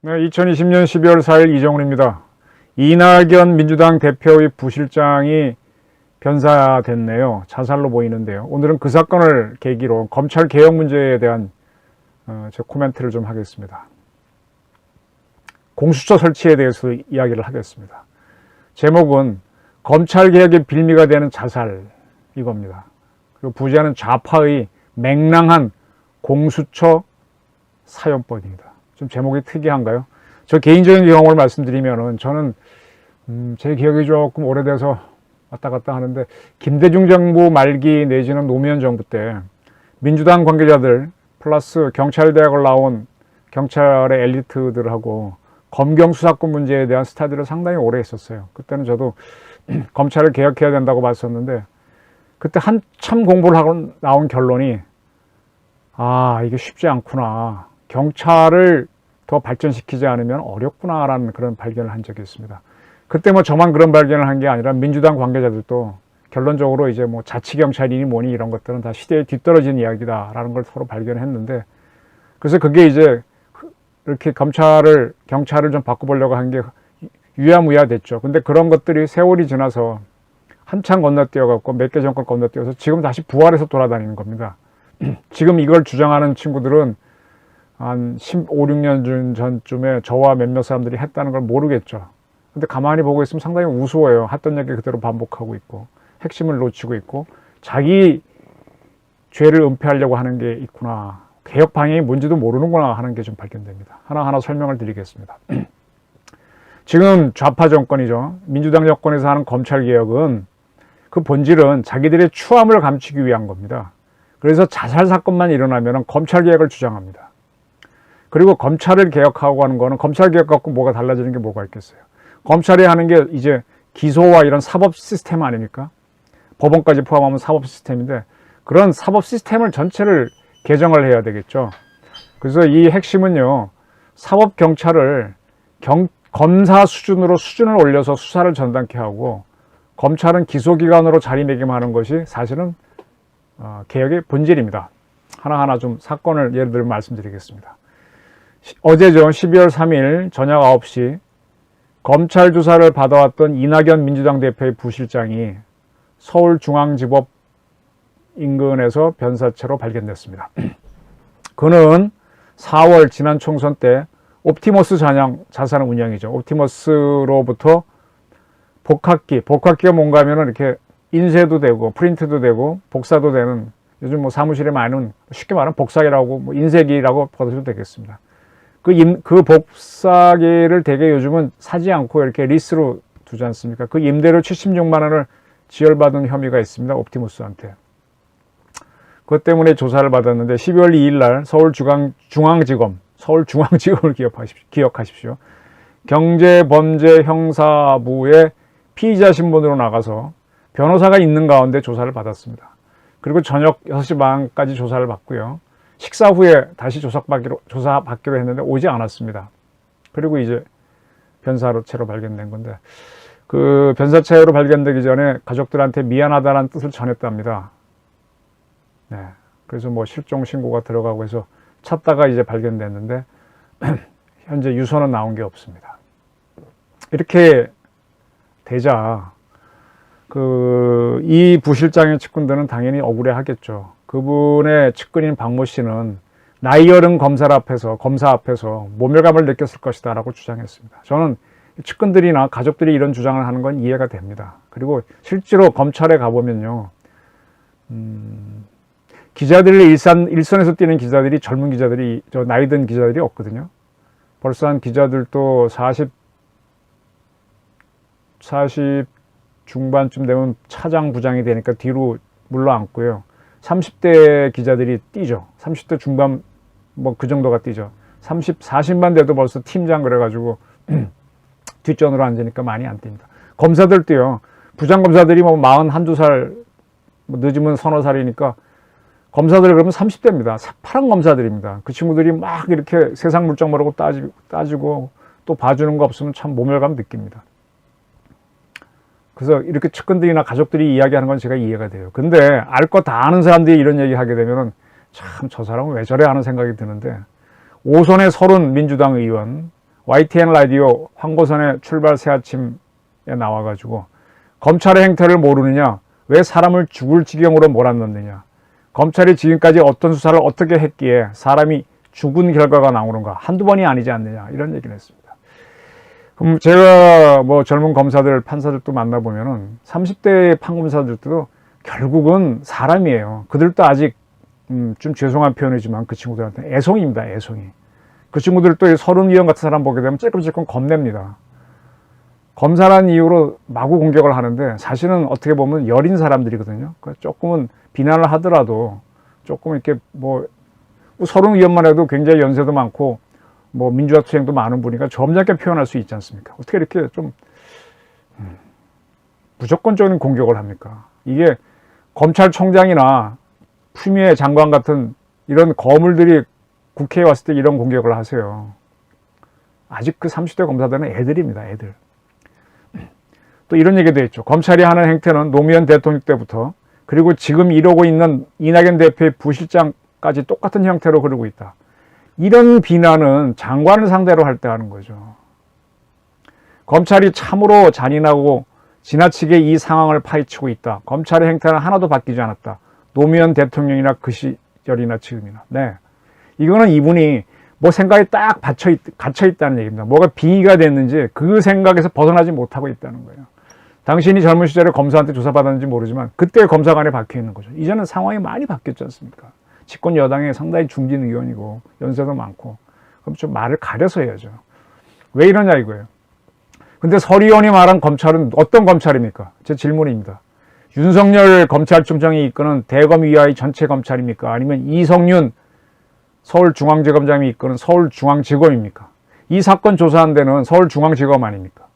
네, 2020년 12월 4일 이정훈입니다. 이낙연 민주당 대표의 부실장이 변사됐네요. 자살로 보이는데요. 오늘은 그 사건을 계기로 검찰 개혁 문제에 대한 제 코멘트를 좀 하겠습니다. 공수처 설치에 대해서 이야기를 하겠습니다. 제목은 검찰 개혁의 빌미가 되는 자살, 이겁니다. 그리고 부제하는 좌파의 맹랑한 공수처 사용법입니다. 좀 제목이 특이한가요? 저 개인적인 경험을 말씀드리면은 저는 제 기억이 조금 오래돼서 왔다 갔다 하는데, 김대중 정부 말기 내지는 노무현 정부 때 민주당 관계자들 플러스 경찰대학을 나온 경찰의 엘리트들하고 검경 수사권 문제에 대한 스타디를 상당히 오래 했었어요. 그때는 저도 검찰을 개혁해야 된다고 봤었는데, 그때 한참 공부를 하고 나온 결론이, 이게 쉽지 않구나, 경찰을 더 발전시키지 않으면 어렵구나라는 그런 발견을 한 적이 있습니다. 그때 뭐 저만 그런 발견을 한 게 아니라 민주당 관계자들도 결론적으로 이제 뭐 자치경찰이니 뭐니 이런 것들은 다 시대에 뒤떨어진 이야기다라는 걸 서로 발견했는데, 그래서 그게 이제 이렇게 경찰을 좀 바꿔보려고 한 게 유야무야 됐죠. 근데 그런 것들이 세월이 지나서 한참 건너뛰어갖고 몇 개 정권 건너뛰어서 지금 다시 부활해서 돌아다니는 겁니다. 지금 이걸 주장하는 친구들은 한 15, 16년 전쯤에 저와 몇몇 사람들이 했다는 걸 모르겠죠. 근데 가만히 보고 있으면 상당히 우스워요. 했던 얘기 그대로 반복하고 있고 핵심을 놓치고 있고 자기 죄를 은폐하려고 하는 게 있구나, 개혁 방향이 뭔지도 모르는구나 하는 게 좀 발견됩니다. 하나하나 설명을 드리겠습니다. 지금 좌파 정권이죠. 민주당 정권에서 하는 검찰개혁은 그 본질은 자기들의 추함을 감추기 위한 겁니다. 그래서 자살 사건만 일어나면 검찰개혁을 주장합니다. 그리고 검찰을 개혁하고 하는 거는, 검찰 개혁 갖고 뭐가 달라지는 게 뭐가 있겠어요. 검찰이 하는 게 이제 기소와 이런 사법 시스템 아닙니까? 법원까지 포함하면 사법 시스템인데, 그런 사법 시스템을 전체를 개정을 해야 되겠죠. 그래서 이 핵심은요, 사법 경찰을 검사 수준으로 수준을 올려서 수사를 전담케 하고, 검찰은 기소기관으로 자리매김하는 것이 사실은 개혁의 본질입니다. 하나하나 좀 사건을 예를 들어 말씀드리겠습니다. 어제죠. 12월 3일 저녁 9시 검찰 조사를 받아왔던 이낙연 민주당 대표의 부실장이 서울중앙지법 인근에서 변사체로 발견됐습니다. 그는 4월 지난 총선 때 옵티머스 자산 운영이죠. 옵티머스로부터 복합기가 뭔가 하면은 이렇게 인쇄도 되고 프린트도 되고 복사도 되는, 요즘 뭐 사무실에 많은, 쉽게 말하면 복사기라고, 뭐 인쇄기라고 보셔도 되겠습니다. 그 복사기를 되게 요즘은 사지 않고 이렇게 리스로 두지 않습니까? 그 임대료 76만 원을 지혈받은 혐의가 있습니다. 옵티머스한테. 그것 때문에 조사를 받았는데 12월 2일 날 서울중앙지검을 기억하십시오. 경제범죄형사부의 피의자 신분으로 나가서 변호사가 있는 가운데 조사를 받았습니다. 그리고 저녁 6시 반까지 조사를 받고요. 식사 후에 다시 조사받기로 했는데 오지 않았습니다. 그리고 이제 변사체로 발견된 건데, 그 변사체로 발견되기 전에 가족들한테 미안하다는 뜻을 전했답니다. 네. 그래서 뭐 실종 신고가 들어가고 해서 찾다가 이제 발견됐는데 현재 유서는 나온 게 없습니다. 이렇게 되자 이 부실장의 측근들은 당연히 억울해하겠죠. 그분의 측근인 박모 씨는 나이 어른 검사 앞에서 모멸감을 느꼈을 것이다 라고 주장했습니다. 저는 측근들이나 가족들이 이런 주장을 하는 건 이해가 됩니다. 그리고 실제로 검찰에 가보면요, 기자들의 일선에서 뛰는 기자들이, 젊은 기자들이, 나이 든 기자들이 없거든요. 벌써 한 기자들도 40 중반쯤 되면 차장, 부장이 되니까 뒤로 물러앉고요. 30대 기자들이 뛰죠. 30대 중반 뭐 그 정도가 뛰죠. 40만 돼도 벌써 팀장 그래가지고 뒷전으로 앉으니까 많이 안 뜁니다. 검사들도요. 부장검사들이 뭐 41~2살, 뭐 늦으면 서너 살이니까 검사들 그러면 30대입니다. 파란 검사들입니다. 그 친구들이 막 이렇게 세상 물정 모르고 따지고 또 봐주는 거 없으면 참 모멸감 느낍니다. 그래서 이렇게 측근들이나 가족들이 이야기하는 건 제가 이해가 돼요. 근데 알 거 다 아는 사람들이 이런 얘기 하게 되면은 참 저 사람은 왜 저래 하는 생각이 드는데, 오선의 서른 민주당 의원, YTN 라디오 황보선의 출발 새아침에 나와가지고 검찰의 행태를 모르느냐, 왜 사람을 죽을 지경으로 몰아넣느냐, 검찰이 지금까지 어떤 수사를 어떻게 했기에 사람이 죽은 결과가 나오는가, 한두 번이 아니지 않느냐, 이런 얘기를 했습니다. 그럼 제가 뭐 젊은 검사들, 판사들도 만나보면은 30대 판검사들도 결국은 사람이에요. 그들도 아직 좀 죄송한 표현이지만 그 친구들한테 애송입니다. 애송이. 그 친구들도 서른위원 같은 사람 보게 되면 찔끔찔끔 겁냅니다. 검사란 이유로 마구 공격을 하는데 사실은 어떻게 보면 여린 사람들이거든요. 조금은 비난을 하더라도 조금 이렇게 뭐 서른위원만 해도 굉장히 연세도 많고 뭐 민주화 투쟁도 많은 분이니까 점잖게 표현할 수 있지 않습니까? 어떻게 이렇게 좀 무조건적인 공격을 합니까? 이게 검찰총장이나 추미애 장관 같은 이런 거물들이 국회에 왔을 때 이런 공격을 하세요. 아직 그 30대 검사들은 애들입니다. 애들. 또 이런 얘기도 했죠. 검찰이 하는 행태는 노무현 대통령 때부터 그리고 지금 이러고 있는 이낙연 대표의 부실장까지 똑같은 형태로 그러고 있다. 이런 비난은 장관을 상대로 할 때 하는 거죠. 검찰이 참으로 잔인하고 지나치게 이 상황을 파헤치고 있다. 검찰의 행태는 하나도 바뀌지 않았다. 노무현 대통령이나 그 시절이나 지금이나. 네. 이거는 이분이 뭐 생각이 딱 갇혀 있다는 얘기입니다. 뭐가 빙의가 됐는지 그 생각에서 벗어나지 못하고 있다는 거예요. 당신이 젊은 시절에 검사한테 조사받았는지 모르지만 그때 검사관에 박혀 있는 거죠. 이제는 상황이 많이 바뀌었지 않습니까? 집권 여당에 상당히 중진 의원이고 연세도 많고. 그럼 좀 말을 가려서 해야죠. 왜 이러냐 이거예요. 근데 설 의원이 말한 검찰은 어떤 검찰입니까? 제 질문입니다. 윤석열 검찰총장이 이끄는 대검위와의 전체 검찰입니까? 아니면 이성윤 서울중앙지검장이 이끄는 서울중앙지검입니까? 이 사건 조사한 데는 서울중앙지검 아닙니까?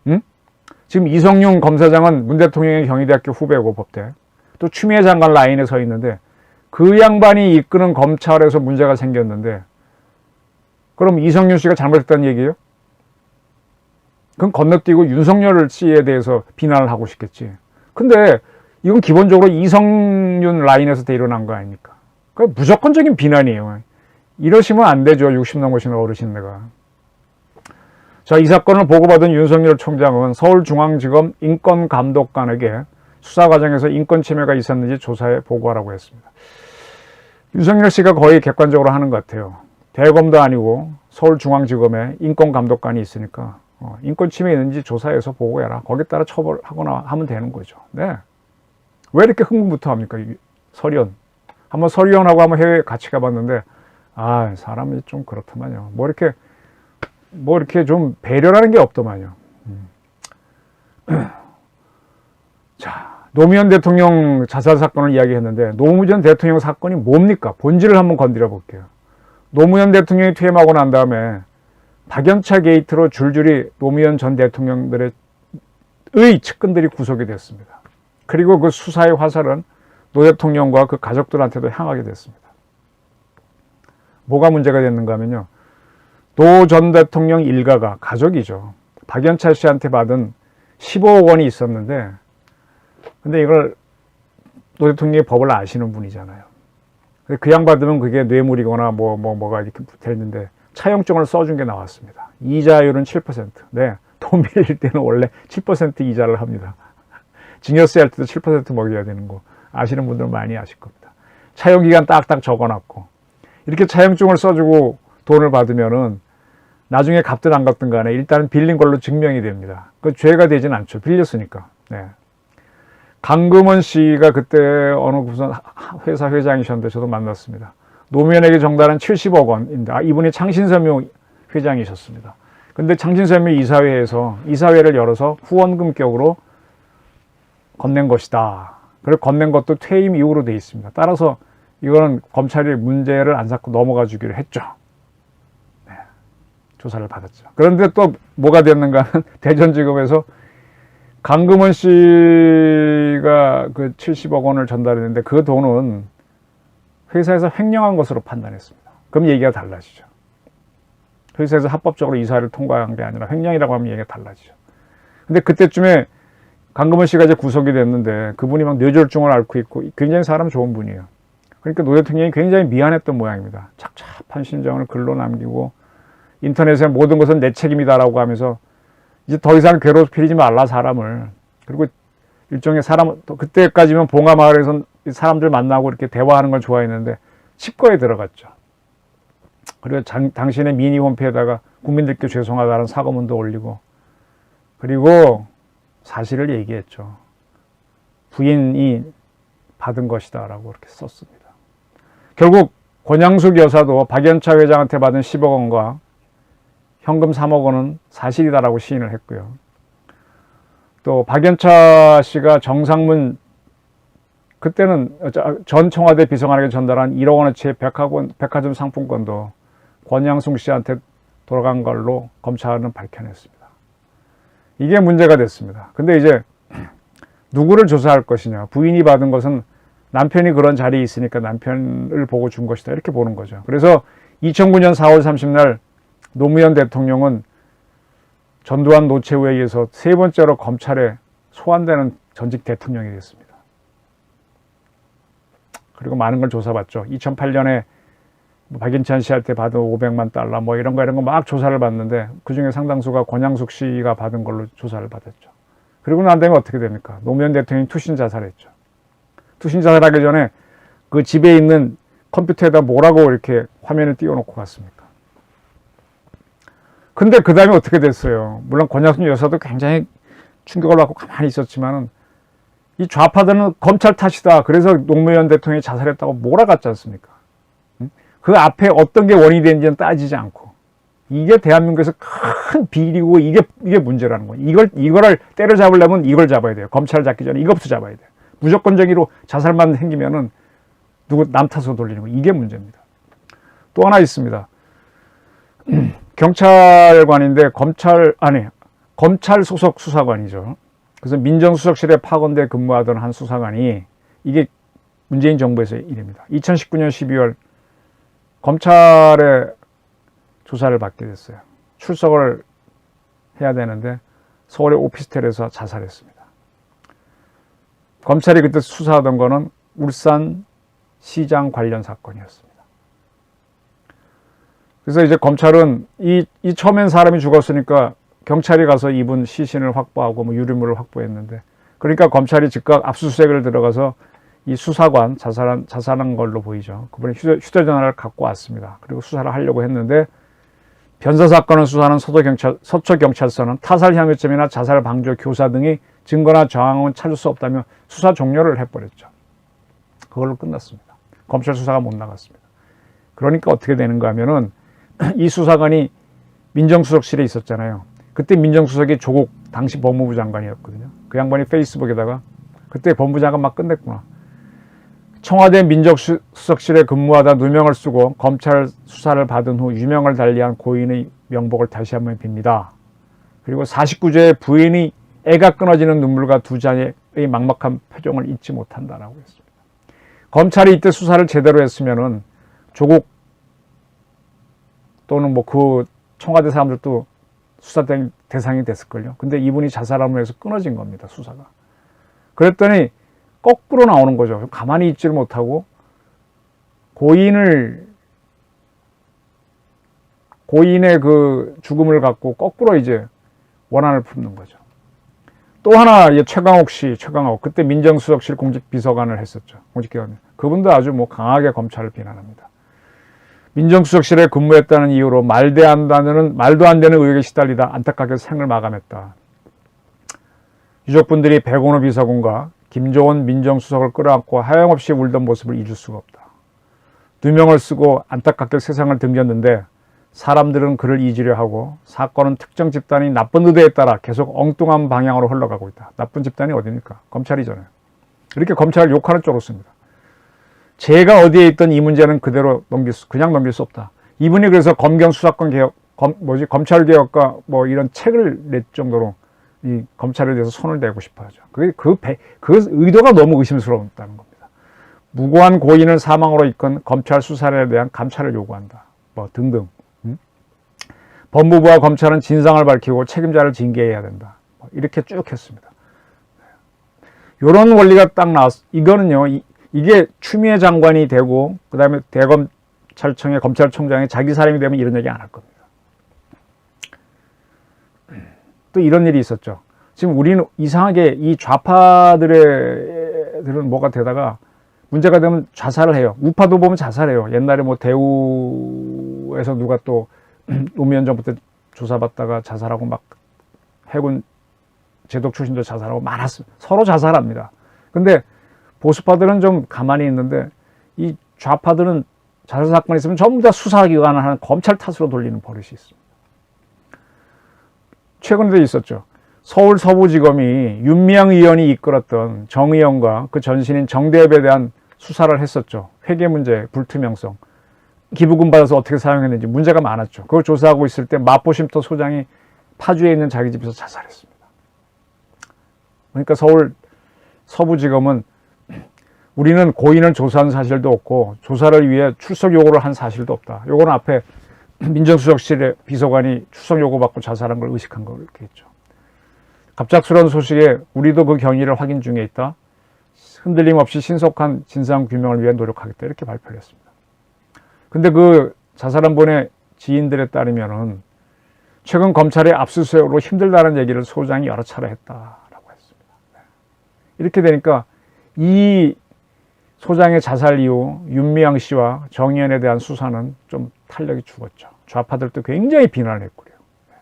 응? 지금 이성윤 검사장은 문 대통령의 경희대학교 후배고 법대, 또 추미애 장관 라인에 서 있는데 그 양반이 이끄는 검찰에서 문제가 생겼는데 그럼 이성윤 씨가 잘못했다는 얘기예요? 그건 건너뛰고 윤석열 씨에 대해서 비난을 하고 싶겠지. 근데 이건 기본적으로 이성윤 라인에서 일어난 거 아닙니까? 그 무조건적인 비난이에요. 이러시면 안 되죠. 60 넘으신 어르신네가. 자, 이 사건을 보고받은 윤석열 총장은 서울중앙지검 인권감독관에게 수사 과정에서 인권 침해가 있었는지 조사에 보고하라고 했습니다. 윤석열 씨가 거의 객관적으로 하는 것 같아요. 대검도 아니고 서울중앙지검에 인권감독관이 있으니까 인권 침해 있는지 조사해서 보고해라. 거기에 따라 처벌하거나 하면 되는 거죠. 네. 왜 이렇게 흥분부터 합니까? 설의원. 한번 설의원하고 한번 해외 같이 가봤는데, 아, 사람이 좀 그렇더만요. 뭐 이렇게 좀 배려라는 게 없더만요. 자, 노무현 대통령 자살 사건을 이야기했는데, 노무현 대통령 사건이 뭡니까? 본질을 한번 건드려 볼게요. 노무현 대통령이 퇴임하고 난 다음에 박연차 게이트로 줄줄이 노무현 전 대통령들의 측근들이 구속이 됐습니다. 그리고 그 수사의 화살은 노 대통령과 그 가족들한테도 향하게 됐습니다. 뭐가 문제가 됐는가 하면요. 노 전 대통령 일가가, 가족이죠. 박연차 씨한테 받은 15억 원이 있었는데, 근데 이걸 노 대통령이 법을 아시는 분이잖아요. 그냥 받으면 그게 뇌물이거나 뭐가 이렇게 됐는데, 차용증을 써준 게 나왔습니다. 이자율은 7%. 네. 돈 빌릴 때는 원래 7% 이자를 합니다. 증여세 할 때도 7% 먹여야 되는 거 아시는 분들은 많이 아실 겁니다. 차용기간 딱딱 적어놨고 이렇게 차용증을 써주고 돈을 받으면은 나중에 갚든 안 갚든 간에 일단은 빌린 걸로 증명이 됩니다. 그 죄가 되진 않죠. 빌렸으니까. 네. 강금원 씨가 그때 어느 무슨 회사 회장이셨는데 저도 만났습니다. 노무현에게 정달한 70억 원인데 이분이 창신섬유 회장이셨습니다. 근데 창신섬유 이사회에서 이사회를 열어서 후원금격으로 건넨 것이다. 그걸 건넨 것도 퇴임 이후로 돼 있습니다. 따라서 이거는 검찰이 문제를 안 삼고 넘어가 주기로 했죠. 네, 조사를 받았죠. 그런데 또 뭐가 됐는가 하면 대전지검에서 강금원 씨가 그 70억 원을 전달했는데 그 돈은 회사에서 횡령한 것으로 판단했습니다. 그럼 얘기가 달라지죠. 회사에서 합법적으로 이사를 통과한 게 아니라 횡령이라고 하면 얘기가 달라지죠. 근데 그때쯤에 강금원 씨가 이제 구속이 됐는데 그분이 막 뇌졸중을 앓고 있고 굉장히 사람 좋은 분이에요. 그러니까 노 대통령이 굉장히 미안했던 모양입니다. 착잡한 심정을 글로 남기고 인터넷에 모든 것은 내 책임이다라고 하면서 이제 더 이상 괴롭히지 말라 사람을. 그리고 일종의 사람, 그때까지면 봉하마을에서 사람들 만나고 이렇게 대화하는 걸 좋아했는데 칩거에 들어갔죠. 그리고 당신의 미니 홈페이지에다가 국민들께 죄송하다는 사과문도 올리고 그리고 사실을 얘기했죠. 부인이 받은 것이다 라고 그렇게 썼습니다. 결국 권양숙 여사도 박연차 회장한테 받은 10억 원과 현금 3억 원은 사실이다라고 시인을 했고요. 또 박연차 씨가 정상문 그때는 전 청와대 비서관에게 전달한 1억 원어치의 백화점 상품권도 권양숙 씨한테 돌아간 걸로 검찰은 밝혀냈습니다. 이게 문제가 됐습니다. 근데 이제 누구를 조사할 것이냐. 부인이 받은 것은 남편이 그런 자리에 있으니까 남편을 보고 준 것이다. 이렇게 보는 거죠. 그래서 2009년 4월 30날 노무현 대통령은 전두환 노태우에 의해서 세 번째로 검찰에 소환되는 전직 대통령이 됐습니다. 그리고 많은 걸 조사받죠. 2008년에 박인찬 씨한테 받은 500만 달러 뭐 이런 거 막 조사를 받는데 그중에 상당수가 권양숙 씨가 받은 걸로 조사를 받았죠. 그리고 난 다음에 어떻게 됩니까? 노무현 대통령이 투신 자살했죠. 투신 자살하기 전에 그 집에 있는 컴퓨터에다 뭐라고 이렇게 화면을 띄워놓고 갔습니까? 근데 그 다음에 어떻게 됐어요? 물론 권양숙 여사도 굉장히 충격을 받고 가만히 있었지만은 이 좌파들은 검찰 탓이다. 그래서 노무현 대통령이 자살했다고 몰아갔지 않습니까? 그 앞에 어떤 게 원인이 되는지는 따지지 않고 이게 대한민국에서 큰 비리고 이게 문제라는 거예요. 이거를 때려잡으려면 이걸 잡아야 돼요. 검찰을 잡기 전에 이것부터 잡아야 돼요. 무조건적으로 자살만 생기면은 누구 남 탓으로 돌리는 거 이게 문제입니다. 또 하나 있습니다. 경찰관인데 검찰 소속 수사관이죠. 그래서 민정수석실에 파견돼 근무하던 한 수사관이 이게 문재인 정부에서의 일입니다. 2019년 12월 검찰의 조사를 받게 됐어요. 출석을 해야 되는데 서울의 오피스텔에서 자살했습니다. 검찰이 그때 수사하던 거는 울산 시장 관련 사건이었습니다. 그래서 이제 검찰은 이 처음엔 사람이 죽었으니까 경찰이 가서 이분 시신을 확보하고 뭐 유류물을 확보했는데 그러니까 검찰이 즉각 압수수색을 들어가서 이 수사관 자살한 걸로 보이죠. 그분이 휴대전화를 갖고 왔습니다. 그리고 수사를 하려고 했는데 변사사건을 수사하는 서초경찰서는 타살 혐의점이나 자살 방조 교사 등이 증거나 정황은 찾을 수 없다며 수사 종료를 해버렸죠. 그걸로 끝났습니다. 검찰 수사가 못 나갔습니다. 그러니까 어떻게 되는가 하면은 이 수사관이 민정수석실에 있었잖아요. 그때 민정수석이 조국 당시 법무부 장관이었거든요. 그 양반이 페이스북에다가 그때 법무부 장관 막 끝냈구나. 청와대 민정수석실에 근무하다 누명을 쓰고 검찰 수사를 받은 후 유명을 달리한 고인의 명복을 다시 한번 빕니다. 그리고 49조의 부인이 애가 끊어지는 눈물과 두 자녀의 막막한 표정을 잊지 못한다라고 했습니다. 검찰이 이때 수사를 제대로 했으면은 조국 또는 뭐 그 청와대 사람들도 수사 대상이 됐을걸요. 근데 이분이 자살함으로 해서 끊어진 겁니다, 수사가. 그랬더니 거꾸로 나오는 거죠. 가만히 있지를 못하고 고인의 그 죽음을 갖고 거꾸로 이제 원한을 품는 거죠. 또 하나 최강욱 그때 민정수석실 공직비서관을 했었죠. 공직기관. 그분도 아주 뭐 강하게 검찰을 비난합니다. 민정수석실에 근무했다는 이유로 말도 안 되는 의혹에 시달리다 안타깝게 생을 마감했다. 유족분들이 백원호 비서관과 김조원 민정수석을 끌어안고 하염없이 울던 모습을 잊을 수가 없다. 누명을 쓰고 안타깝게 세상을 등졌는데 사람들은 그를 잊으려 하고 사건은 특정 집단이 나쁜 의도에 따라 계속 엉뚱한 방향으로 흘러가고 있다. 나쁜 집단이 어디입니까? 검찰이잖아요. 이렇게 검찰을 욕하는 쪽으로 씁니다. 제가 어디에 있던 이 문제는 그대로 그냥 넘길 수 없다. 이분이 그래서 검경 수사권 개혁, 검찰 개혁과 뭐 이런 책을 낼 정도로 이 검찰에 대해서 손을 대고 싶어 하죠. 그 의도가 너무 의심스러웠다는 겁니다. 무고한 고인을 사망으로 이끈 검찰 수사에 대한 감찰을 요구한다. 뭐 등등. 법무부와 검찰은 진상을 밝히고 책임자를 징계해야 된다. 이렇게 쭉 했습니다. 이런 원리가 딱 나왔. 이거는요, 이게 추미애 장관이 되고 그 다음에 대검찰청의 검찰총장이 자기 사람이 되면 이런 얘기 안 할 겁니다. 또 이런 일이 있었죠. 지금 우리는 이상하게 이 좌파들은 뭐가 되다가 문제가 되면 자살을 해요. 우파도 보면 자살해요. 옛날에 뭐 대우에서 누가 또 노무현 정부 때 조사받다가 자살하고 막 해군 제독 출신도 자살하고 많았어요. 서로 자살합니다. 근데 보수파들은 좀 가만히 있는데 이 좌파들은 자살 사건이 있으면 전부 다 수사기관을 하는 검찰 탓으로 돌리는 버릇이 있습니다. 최근에도 있었죠. 서울 서부지검이 윤미향 의원이 이끌었던 정 의원과 그 전신인 정대협에 대한 수사를 했었죠. 회계 문제, 불투명성, 기부금 받아서 어떻게 사용했는지 문제가 많았죠. 그걸 조사하고 있을 때 마포쉼터 소장이 파주에 있는 자기 집에서 자살했습니다. 그러니까 서울 서부지검은 우리는 고인을 조사한 사실도 없고 조사를 위해 출석 요구를 한 사실도 없다. 요거는 앞에 민정수석실의 비서관이 출석 요구 받고 자살한 걸 의식한 거 이렇게 했죠. 갑작스러운 소식에 우리도 그 경위를 확인 중에 있다. 흔들림 없이 신속한 진상 규명을 위해 노력하겠다. 이렇게 발표를 했습니다. 근데 그 자살한 분의 지인들에 따르면은 최근 검찰의 압수수색으로 힘들다는 얘기를 소장이 여러 차례 했다라고 했습니다. 이렇게 되니까 이 소장의 자살 이후 윤미향 씨와 정의연에 대한 수사는 좀 탄력이 죽었죠. 좌파들도 굉장히 비난을 했고요.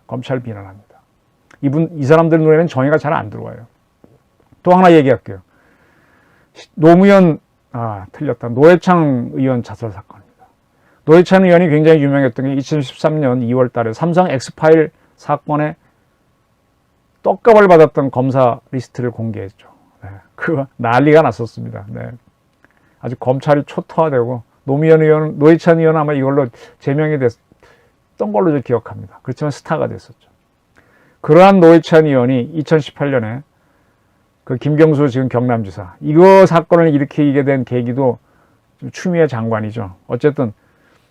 검찰 비난합니다. 이 사람들 눈에는 정의가 잘 안 들어와요. 또 하나 얘기할게요. 틀렸다. 노회찬 의원 자살 사건입니다. 노회찬 의원이 굉장히 유명했던 게 2013년 2월 달에 삼성 엑스파일 사건에 떡값을 받았던 검사 리스트를 공개했죠. 네, 그거 난리가 났었습니다. 네. 아주 검찰이 초토화되고 노회찬 의원은 아마 이걸로 제명이 됐던 걸로 저 기억합니다. 그렇지만 스타가 됐었죠. 그러한 노회찬 의원이 2018년에 그 김경수 지금 경남지사 이거 사건을 일으키게 된 계기도 추미애 장관이죠. 어쨌든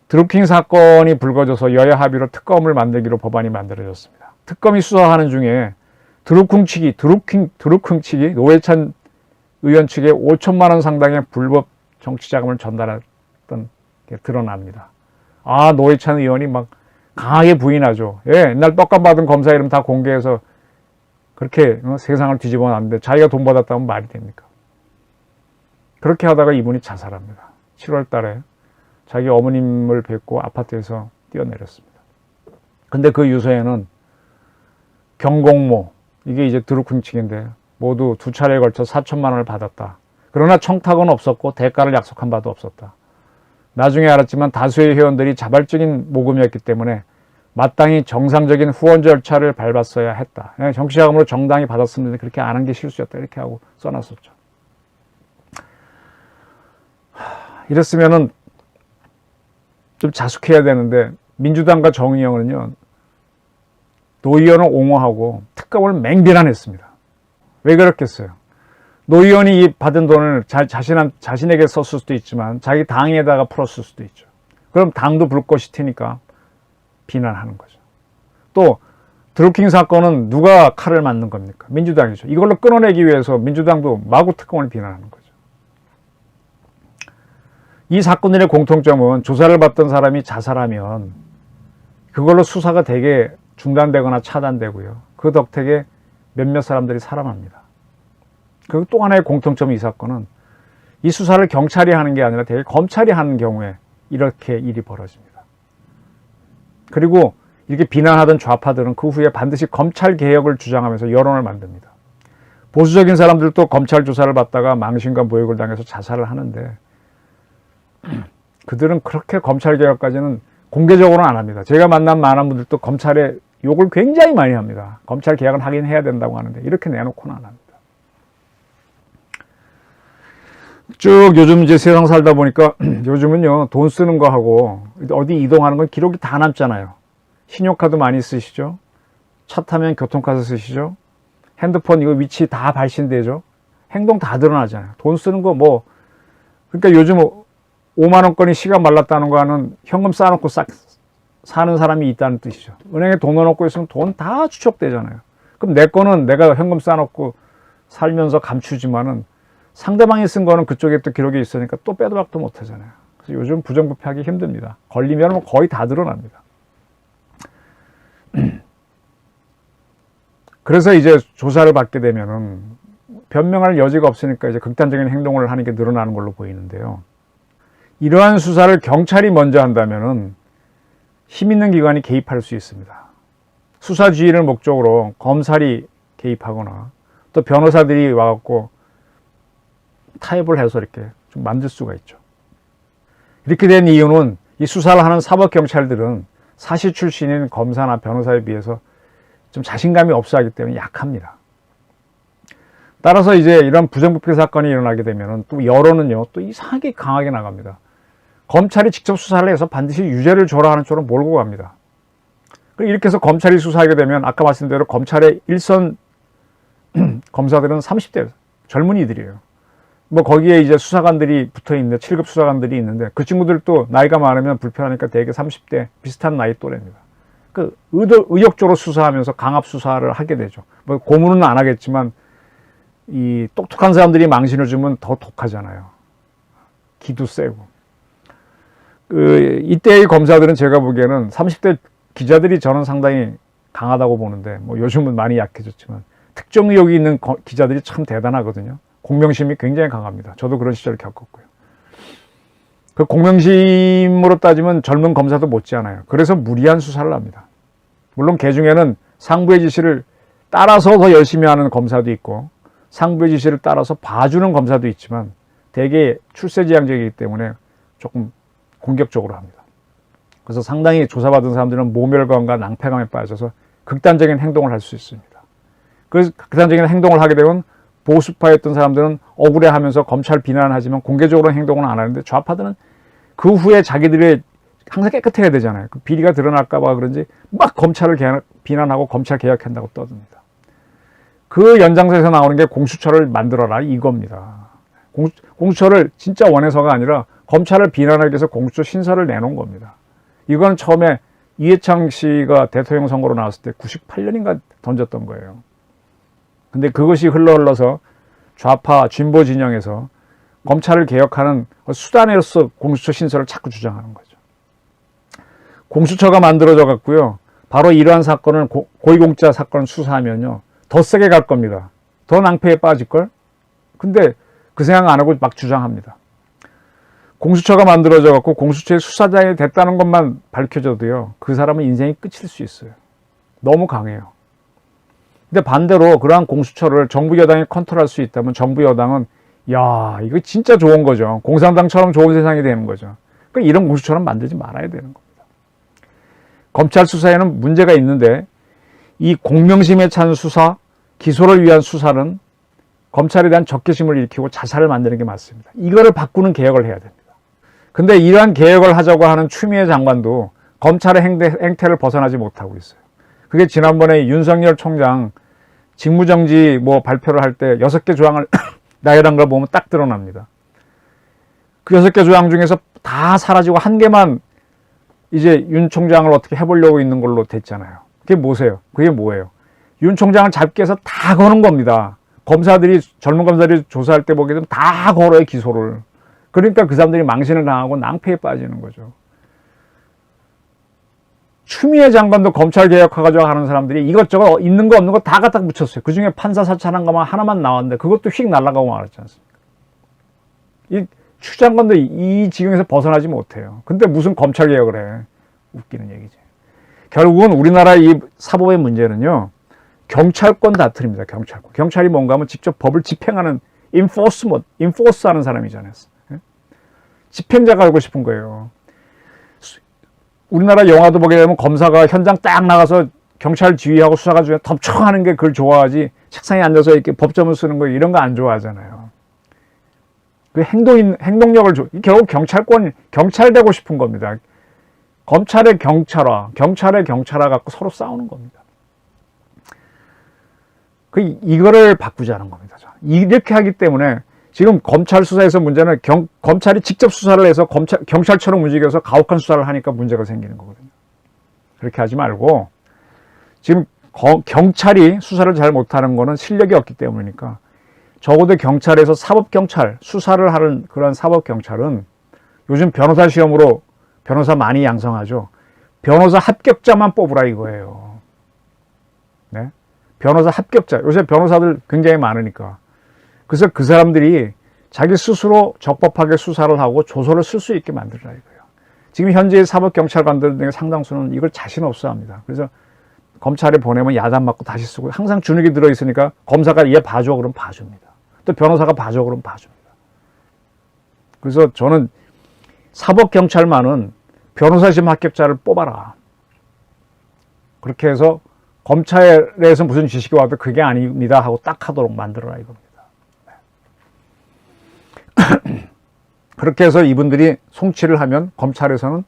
드루킹 사건이 불거져서 여야 합의로 특검을 만들기로 법안이 만들어졌습니다. 특검이 수사하는 중에 드루킹 측이 노회찬 의원 측에 5천만 원 상당의 불법 정치자금을 전달했던 게 드러납니다. 노회찬 의원이 막 강하게 부인하죠. 옛날 떡값 받은 검사 이름 다 공개해서 그렇게 세상을 뒤집어 놨는데 자기가 돈 받았다면 말이 됩니까? 그렇게 하다가 이분이 자살합니다. 7월 달에 자기 어머님을 뵙고 아파트에서 뛰어내렸습니다. 근데 그 유서에는 경공모, 이게 이제 드루킹 측인데 모두 2차례에 걸쳐 4천만 원을 받았다. 그러나 청탁은 없었고 대가를 약속한 바도 없었다. 나중에 알았지만 다수의 회원들이 자발적인 모금이었기 때문에 마땅히 정상적인 후원 절차를 밟았어야 했다. 정치자금으로 정당히 받았으면 그렇게 안 한 게 실수였다. 이렇게 하고 써놨었죠. 이랬으면은 좀 자숙해야 되는데 민주당과 정의영은요 노 의원을 옹호하고 특검을 맹비난했습니다. 왜 그렇겠어요? 노 의원이 받은 돈을 자신에게 썼을 수도 있지만 자기 당에다가 풀었을 수도 있죠. 그럼 당도 불꽃이 튀니까 비난하는 거죠. 또 드루킹 사건은 누가 칼을 맞는 겁니까? 민주당이죠. 이걸로 끊어내기 위해서 민주당도 마구 특검을 비난하는 거죠. 이 사건들의 공통점은 조사를 받던 사람이 자살하면 그걸로 수사가 되게 중단되거나 차단되고요. 그 덕택에 몇몇 사람들이 살아납니다. 그리고 또 하나의 공통점이 이 사건은 이 수사를 경찰이 하는 게 아니라 되게 검찰이 하는 경우에 이렇게 일이 벌어집니다. 그리고 이렇게 비난하던 좌파들은 그 후에 반드시 검찰 개혁을 주장하면서 여론을 만듭니다. 보수적인 사람들도 검찰 조사를 받다가 망신과 모욕을 당해서 자살을 하는데 그들은 그렇게 검찰 개혁까지는 공개적으로는 안 합니다. 제가 만난 많은 분들도 검찰에 욕을 굉장히 많이 합니다. 검찰 개혁은 하긴 해야 된다고 하는데 이렇게 내놓고는 안 합니다. 쭉 요즘 이제 세상 살다 보니까 요즘은요 돈 쓰는 거 하고 어디 이동하는 건 기록이 다 남잖아요. 신용카드 많이 쓰시죠? 차 타면 교통카드 쓰시죠? 핸드폰 이거 위치 다 발신되죠? 행동 다 드러나잖아요. 돈 쓰는 거 그러니까 요즘 5만원권이 시가 말랐다는 거는 현금 쌓아놓고 사는 사람이 있다는 뜻이죠. 은행에 돈 넣어놓고 있으면 돈 다 추적되잖아요. 그럼 내 거는 내가 현금 쌓아놓고 살면서 감추지만은 상대방이 쓴 거는 그쪽에 또 기록이 있으니까 또 빼도 박도 못 하잖아요. 그래서 요즘 부정부패하기 힘듭니다. 걸리면 뭐 거의 다 드러납니다. 그래서 이제 조사를 받게 되면은 변명할 여지가 없으니까 이제 극단적인 행동을 하는 게 늘어나는 걸로 보이는데요. 이러한 수사를 경찰이 먼저 한다면은 힘 있는 기관이 개입할 수 있습니다. 수사주의를 목적으로 검찰이 개입하거나 또 변호사들이 와갖고 타협을 해서 이렇게 좀 만들 수가 있죠. 이렇게 된 이유는 이 수사를 하는 사법경찰들은 사시 출신인 검사나 변호사에 비해서 좀 자신감이 없어 하기 때문에 약합니다. 따라서 이제 이런 부정부패 사건이 일어나게 되면 또 여론은요, 또 이상하게 강하게 나갑니다. 검찰이 직접 수사를 해서 반드시 유죄를 줘라 하는 쪽으로 몰고 갑니다. 이렇게 해서 검찰이 수사하게 되면 아까 말씀드린 대로 검찰의 일선 검사들은 30대 젊은이들이에요. 뭐 거기에 이제 수사관들이 붙어 있는데 7급 수사관들이 있는데 그 친구들도 나이가 많으면 불편하니까 대개 30대 비슷한 나이 또래입니다. 그 의욕적으로 수사하면서 강압 수사를 하게 되죠. 뭐 고문은 안 하겠지만 이 똑똑한 사람들이 망신을 주면 더 독하잖아요. 기도 세고. 이때의 검사들은 제가 보기에는 30대 기자들이 저는 상당히 강하다고 보는데 뭐 요즘은 많이 약해졌지만 특정 의혹이 있는 기자들이 참 대단하거든요. 공명심이 굉장히 강합니다. 저도 그런 시절을 겪었고요. 그 공명심으로 따지면 젊은 검사도 못지않아요. 그래서 무리한 수사를 합니다. 물론 개 중에는 상부의 지시를 따라서 더 열심히 하는 검사도 있고 상부의 지시를 따라서 봐주는 검사도 있지만 대개 출세지향적이기 때문에 조금 공격적으로 합니다. 그래서 상당히 조사받은 사람들은 모멸감과 낭패감에 빠져서 극단적인 행동을 할 수 있습니다. 그래서 극단적인 행동을 하게 되면 보수파였던 사람들은 억울해하면서 검찰 비난하지만 공개적으로 행동은 안 하는데 좌파들은 그 후에 자기들의 항상 깨끗해야 되잖아요. 그 비리가 드러날까 봐 그런지 막 검찰을 비난하고 검찰 개혁한다고 떠듭니다. 그 연장선에서 나오는 게 공수처를 만들어라 이겁니다. 공수처를 진짜 원해서가 아니라 검찰을 비난하기 위해서 공수처 신설을 내놓은 겁니다. 이건 처음에 이해창 씨가 대통령 선거로 나왔을 때 98년인가 던졌던 거예요. 근데 그것이 흘러서 좌파 진보 진영에서 검찰을 개혁하는 수단으로서 공수처 신설을 자꾸 주장하는 거죠. 공수처가 만들어져 갖고요. 바로 이러한 사건을 고위공직자 사건을 수사하면요. 더 세게 갈 겁니다. 더 낭패에 빠질걸? 근데 그 생각 안 하고 막 주장합니다. 공수처가 만들어져 갖고 공수처의 수사장이 됐다는 것만 밝혀져도요. 그 사람은 인생이 끝일 수 있어요. 너무 강해요. 근데 반대로 그러한 공수처를 정부 여당이 컨트롤할 수 있다면 정부 여당은 야 이거 진짜 좋은 거죠. 공산당처럼 좋은 세상이 되는 거죠. 그러니까 이런 공수처는 만들지 말아야 되는 겁니다. 검찰 수사에는 문제가 있는데 이 공명심에 찬 수사, 기소를 위한 수사는 검찰에 대한 적개심을 일으키고 자살을 만드는 게 맞습니다. 이거를 바꾸는 개혁을 해야 됩니다. 근데 이러한 개혁을 하자고 하는 추미애 장관도 검찰의 행태를 벗어나지 못하고 있어요. 그게 지난번에 윤석열 총장 직무정지 뭐 발표를 할 때 6개 조항을 나열한 걸 보면 딱 드러납니다. 그 6개 조항 중에서 다 사라지고 한 개만 이제 윤 총장을 어떻게 해보려고 있는 걸로 됐잖아요. 그게 뭐세요? 그게 뭐예요? 윤 총장을 잡기 위해서 다 거는 겁니다. 검사들이, 젊은 검사들이 조사할 때 보게 되면 다 걸어요, 기소를. 그러니까 그 사람들이 망신을 당하고 낭패에 빠지는 거죠. 추미애 장관도 검찰 개혁해가지고 하는 사람들이 이것저것 있는 거 없는 거 다 갖다 붙였어요. 그 중에 판사 사찰한 것만 하나만 나왔는데 그것도 휙 날아가고 말았지 않습니까? 이 추 장관도 이 지경에서 벗어나지 못해요. 근데 무슨 검찰 개혁을 해. 웃기는 얘기지. 결국은 우리나라 이 사법의 문제는요. 경찰권 다툼입니다. 경찰권. 경찰이 뭔가 하면 직접 법을 집행하는 인포스 하는 사람이잖아요. 집행자가 알고 싶은 거예요. 우리나라 영화도 보게 되면 검사가 현장 딱 나가서 경찰 지휘하고 수사가 중에 덥청 하는 게 그걸 좋아하지 책상에 앉아서 이렇게 법점을 쓰는 거 이런 거 안 좋아하잖아요. 그 행동력을 결국 경찰 되고 싶은 겁니다. 검찰의 경찰화 갖고 서로 싸우는 겁니다. 이거를 바꾸자는 겁니다. 이렇게 하기 때문에 지금 검찰 수사에서 문제는 검찰이 직접 수사를 해서 경찰처럼 움직여서 가혹한 수사를 하니까 문제가 생기는 거거든요. 그렇게 하지 말고 지금 경찰이 수사를 잘 못하는 거는 실력이 없기 때문이니까 적어도 경찰에서 사법경찰, 수사를 하는 그런 사법경찰은 요즘 변호사 시험으로 변호사 많이 양성하죠. 변호사 합격자만 뽑으라 이거예요. 네? 변호사 합격자. 요새 변호사들 굉장히 많으니까. 그래서 그 사람들이 자기 스스로 적법하게 수사를 하고 조서를 쓸 수 있게 만들라 이거예요. 지금 현재 사법경찰관들 중에 상당수는 이걸 자신 없어 합니다. 그래서 검찰에 보내면 야단 맞고 다시 쓰고 항상 주눅이 들어있으니까 검사가 얘 봐줘 그러면 봐줍니다. 또 변호사가 봐줘 그러면 봐줍니다. 그래서 저는 사법경찰만은 변호사심 합격자를 뽑아라. 그렇게 해서 검찰에서 무슨 지식이 와도 그게 아닙니다 하고 딱 하도록 만들어라 이겁니다. 그렇게 해서 이분들이 송치를 하면 검찰에서는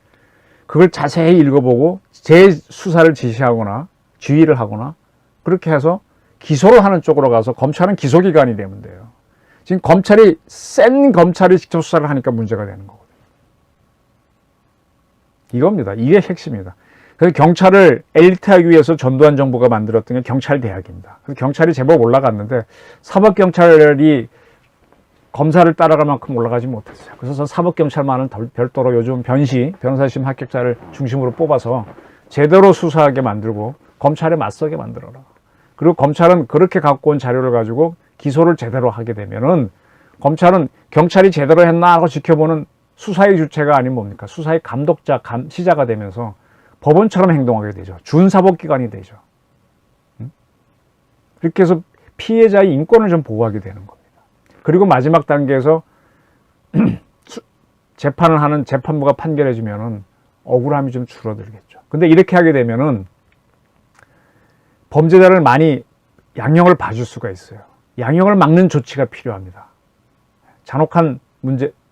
그걸 자세히 읽어보고 재수사를 지시하거나 지휘를 하거나 그렇게 해서 기소를 하는 쪽으로 가서 검찰은 기소기관이 되면 돼요. 지금 검찰이 센 검찰이 직접 수사를 하니까 문제가 되는 거거든요. 이겁니다. 이게 핵심입니다. 그래서 경찰을 엘리트하기 위해서 전두환 정부가 만들었던 게 경찰대학입니다. 그래서 경찰이 제법 올라갔는데 사법경찰이 검사를 따라갈 만큼 올라가지 못했어요. 그래서 사법경찰만은 별도로 요즘 변호사심 합격자를 중심으로 뽑아서 제대로 수사하게 만들고 검찰에 맞서게 만들어라. 그리고 검찰은 그렇게 갖고 온 자료를 가지고 기소를 제대로 하게 되면은 검찰은 경찰이 제대로 했나 하고 지켜보는 수사의 주체가 아닌 뭡니까? 수사의 감독자, 감시자가 되면서 법원처럼 행동하게 되죠. 준사법기관이 되죠. 그렇게 해서 피해자의 인권을 좀 보호하게 되는 겁니다. 그리고 마지막 단계에서 재판을 하는 재판부가 판결해주면은 억울함이 좀 줄어들겠죠. 근데 이렇게 하게 되면은 범죄자를 많이 양형을 봐줄 수가 있어요. 양형을 막는 조치가 필요합니다. 잔혹한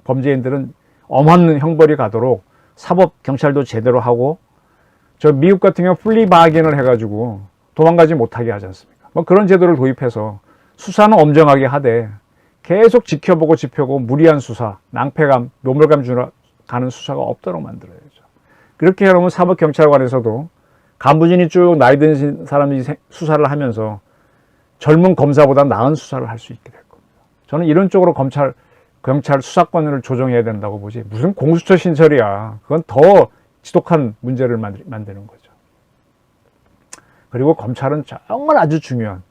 범죄인들은 엄한 형벌이 가도록 사법 경찰도 제대로 하고 저 미국 같은 경우 플리바겐을 해가지고 도망가지 못하게 하지 않습니까? 뭐 그런 제도를 도입해서 수사는 엄정하게 하되 계속 지켜보고 무리한 수사, 낭패감, 노멸감 주러 가는 수사가 없도록 만들어야죠. 그렇게 해놓으면 사법경찰관에서도 간부진이 쭉 나이 든 사람이 수사를 하면서 젊은 검사보다 나은 수사를 할 수 있게 될 겁니다. 저는 이런 쪽으로 경찰 수사권을 조정해야 된다고 보지 무슨 공수처 신설이야. 그건 더 지독한 문제를 만드는 거죠. 그리고 검찰은 정말 아주 중요한,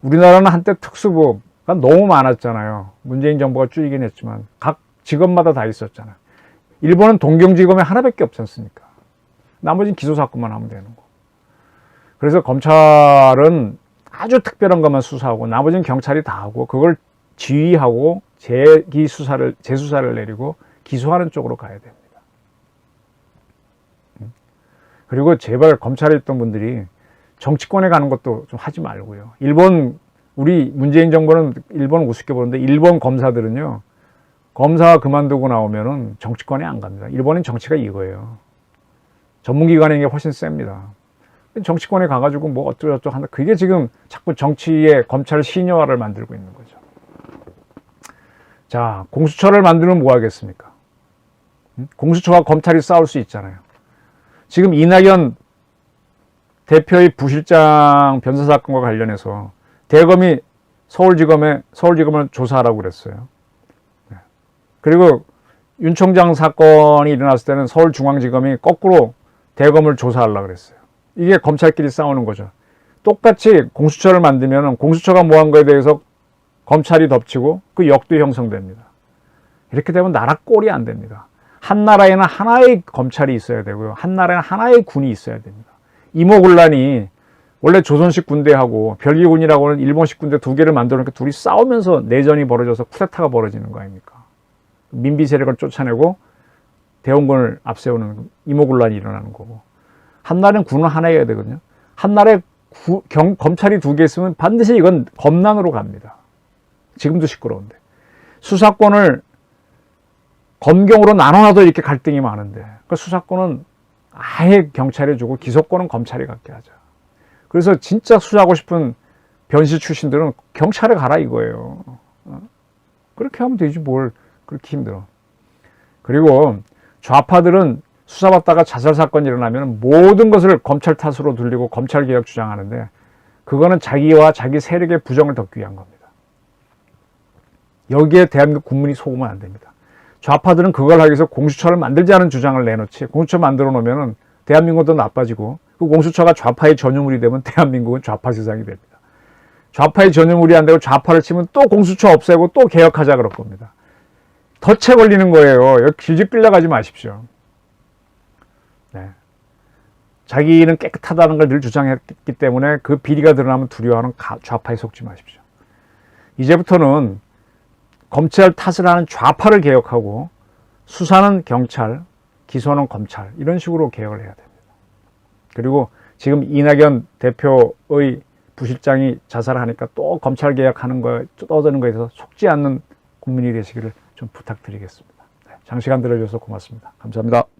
우리나라는 한때 특수부가 너무 많았잖아요. 문재인 정부가 줄이긴 했지만 각 직업마다 다 있었잖아요. 일본은 동경지검에 하나밖에 없지 않습니까? 나머지는 기소사건만 하면 되는 거. 그래서 검찰은 아주 특별한 것만 수사하고 나머지는 경찰이 다 하고 그걸 지휘하고 재수사를 내리고 기소하는 쪽으로 가야 됩니다. 그리고 제발 검찰에 있던 분들이 정치권에 가는 것도 좀 하지 말고요. 우리 문재인 정부는 일본을 우습게 보는데 일본 검사들은요, 검사 그만두고 나오면은 정치권에 안 갑니다. 일본은 정치가 이거예요. 전문기관인 게 훨씬 셉니다. 정치권에 가가지고 뭐 어쩌고저쩌고 한다. 그게 지금 자꾸 정치의 검찰 신여화를 만들고 있는 거죠. 자, 공수처를 만들면 뭐 하겠습니까? 공수처와 검찰이 싸울 수 있잖아요. 지금 이낙연 대표의 부실장 변사 사건과 관련해서 대검이 서울지검을 조사하라고 그랬어요. 그리고 윤 총장 사건이 일어났을 때는 서울중앙지검이 거꾸로 대검을 조사하려고 그랬어요. 이게 검찰끼리 싸우는 거죠. 똑같이 공수처를 만들면 공수처가 뭐 한 거에 대해서 검찰이 덮치고 그 역도 형성됩니다. 이렇게 되면 나라 꼴이 안 됩니다. 한 나라에는 하나의 검찰이 있어야 되고요. 한 나라에는 하나의 군이 있어야 됩니다. 이모군란이 원래 조선식 군대하고 별기군이라고는 일본식 군대 두 개를 만들어 놓으니까 둘이 싸우면서 내전이 벌어져서 쿠데타가 벌어지는 거 아닙니까? 민비 세력을 쫓아내고 대원군을 앞세우는 이모군란이 일어나는 거고, 한 나라는 군은 하나여야 되거든요. 한 나라에 검찰이 두 개 있으면 반드시 이건 검난으로 갑니다. 지금도 시끄러운데. 수사권을 검경으로 나눠놔도 이렇게 갈등이 많은데, 그러니까 수사권은 아예 경찰에 주고 기소권은 검찰이 갖게 하자. 그래서 진짜 수사하고 싶은 변시 출신들은 경찰에 가라 이거예요. 그렇게 하면 되지 뭘 그렇게 힘들어. 그리고 좌파들은 수사받다가 자살 사건이 일어나면 모든 것을 검찰 탓으로 돌리고 검찰 개혁 주장하는데, 그거는 자기와 자기 세력의 부정을 덮기 위한 겁니다. 여기에 대한민국 국민이 속으면 안 됩니다. 좌파들은 그걸 하기 위해서 공수처를 만들자는 주장을 내놓지, 공수처 만들어 놓으면 대한민국도 나빠지고, 그 공수처가 좌파의 전유물이 되면 대한민국은 좌파 세상이 됩니다. 좌파의 전유물이 안 되고 좌파를 치면 또 공수처 없애고 또 개혁하자 그럴 겁니다. 덫에 걸리는 거예요. 여기 길쭉 끌려가지 마십시오. 네. 자기는 깨끗하다는 걸 늘 주장했기 때문에 그 비리가 드러나면 두려워하는 좌파에 속지 마십시오. 이제부터는 검찰 탓을 하는 좌파를 개혁하고 수사는 경찰, 기소는 검찰, 이런 식으로 개혁을 해야 됩니다. 그리고 지금 이낙연 대표의 부실장이 자살하니까 또 검찰 개혁하는 거에 떠드는 거에 대해서 속지 않는 국민이 되시기를 좀 부탁드리겠습니다. 네, 장시간 들어주셔서 고맙습니다. 감사합니다.